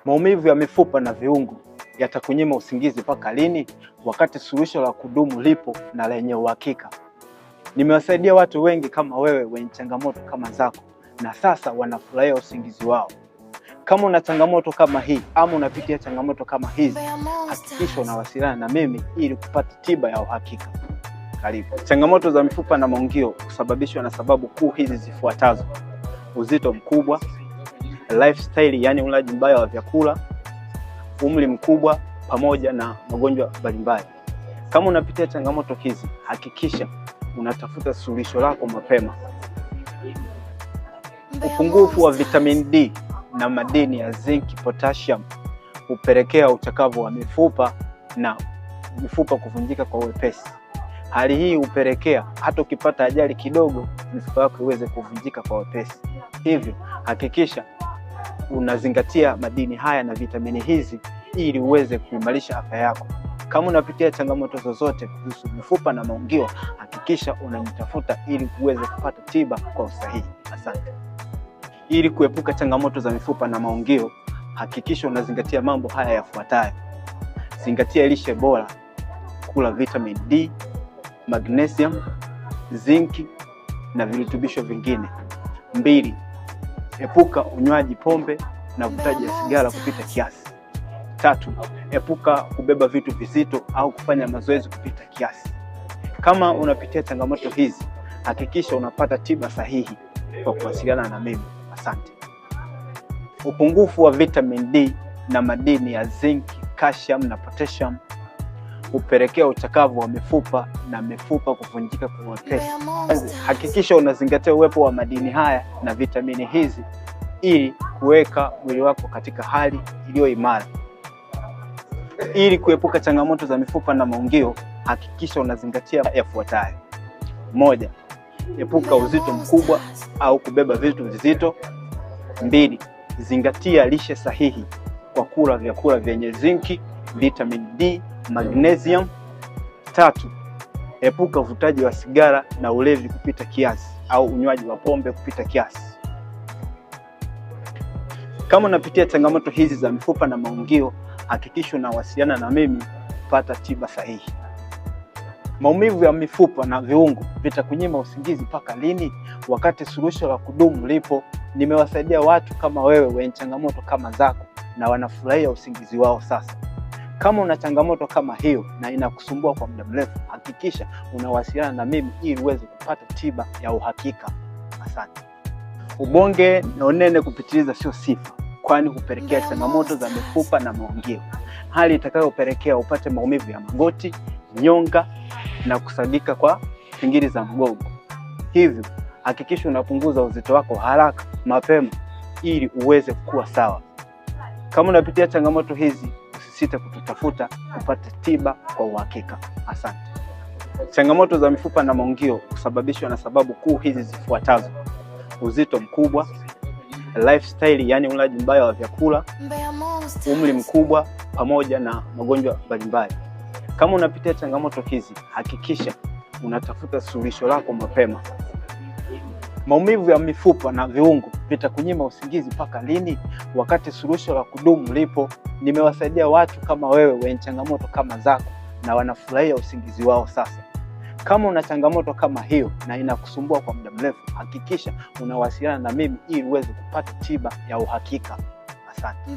Maumivu ya mifupa na viungo yatakunyima usingizi mpaka lini, wakati suluhisho la kudumu lipo na lenye uhakika? Nimewasaidia watu wengi kama wewe wenye changamoto kama zako, na sasa wanafurahia usingizi wao. Kama una changamoto kama hii ama unapitia changamoto kama hizi, hakikisha unawasiliana na mimi ili kupata tiba ya uhakika. Karibu. Changamoto za mifupa na maungio kusababishwa na sababu kuu hizi zifuatazo: uzito mkubwa, lifestyle yani ulaji mbaya wa vyakula, umri mkubwa, pamoja na magonjwa mbalimbali. Kama unapitia changamoto hizi, hakikisha unatafuta suluhisho lako mapema. Upungufu wa vitamin D na madini ya zinc, potassium hupelekea uchakavu wa mifupa na mifupa kuvunjika kwa wepesi. Hali hii hupelekea hata ukipata ajali kidogo, mifupa yako iweze kuvunjika kwa wepesi. Hivyo hakikisha unazingatia madini haya na vitamini hizi ili uweze kuimarisha afya yako. Kama unapitia changamoto zozote kuhusu mifupa na maungio, hakikisha unanitafuta ili uweze kupata tiba kwa usahihi. Asante. Ili kuepuka changamoto za mifupa na maungio, hakikisha unazingatia mambo haya yafuatayo. Zingatia lishe bora, kula vitamin D, magnesium, zinki na virutubisho vingine. 2. Epuka unywaji pombe na uvutaji wa sigara kupita kiasi. 3. Epuka kubeba vitu vizito au kufanya mazoezi kupita kiasi. Kama unapitia changamoto hizi, hakikisha unapata tiba sahihi kwa kuwasiliana na mimi. Asante. Upungufu wa vitamin D na madini ya zinc, calcium na potassium hupelekea uchakavu wa mifupa na mifupa kuvunjika kwa wepesi. Hakikisha unazingatia uwepo wa madini haya na vitamini hizi ili kuweka mwili wako katika hali iliyo imara. Ili kuepuka changamoto za mifupa na maungio, hakikisha unazingatia yafuatayo. 1. Epuka uzito mkubwa au kubeba vitu vizito. 2. Zingatia lishe sahihi kwa kula vyakula vyenye zinki, vitamin D, magnesium. 3. Epuka uvutaji wa sigara na ulevi kupita kiasi au unywaji wa pombe kupita kiasi. Kama unapitia changamoto hizi za mifupa na maungio, hakikisha unawasiliana na mimi kupata tiba sahihi. Maumivu ya mifupa na viungo vitakunyima usingizi mpaka lini, wakati suluhisho la kudumu lipo? Nimewasaidia watu kama wewe wenye changamoto kama zako, na wanafurahia usingizi wao sasa. Kama una changamoto kama hiyo na inakusumbua kwa muda mrefu, hakikisha unawasiliana na mimi ili uweze kupata tiba ya uhakika. Asante. Ubonge na unene kupitiliza sio sifa, kwani hupelekea changamoto za mifupa na maungio, hali itakayopelekea upate maumivu ya magoti, nyonga na kusagika kwa pingili za mgongo. Hivyo hakikisha unapunguza uzito wako haraka mapema ili uweze kuwa sawa. Kama unapitia changamoto hizi, usisite kututafuta kupata tiba kwa uhakika. Asante. Changamoto za mifupa na maungio kusababishwa na sababu kuu hizi zifuatazo: uzito mkubwa, lifestyle yani ulaji mbaya wa vyakula, umri mkubwa, pamoja na magonjwa mbalimbali. Kama unapitia changamoto hizi, hakikisha unatafuta suluhisho lako mapema. Maumivu ya mifupa na viungo vitakunyima usingizi mpaka lini, wakati suluhisho la kudumu lipo? Nimewasaidia watu kama wewe wenye changamoto kama zako, na wanafurahia usingizi wao sasa. Kama una changamoto kama hiyo na inakusumbua kwa muda mrefu, hakikisha unawasiliana na mimi ili uweze kupata tiba ya uhakika. Asante.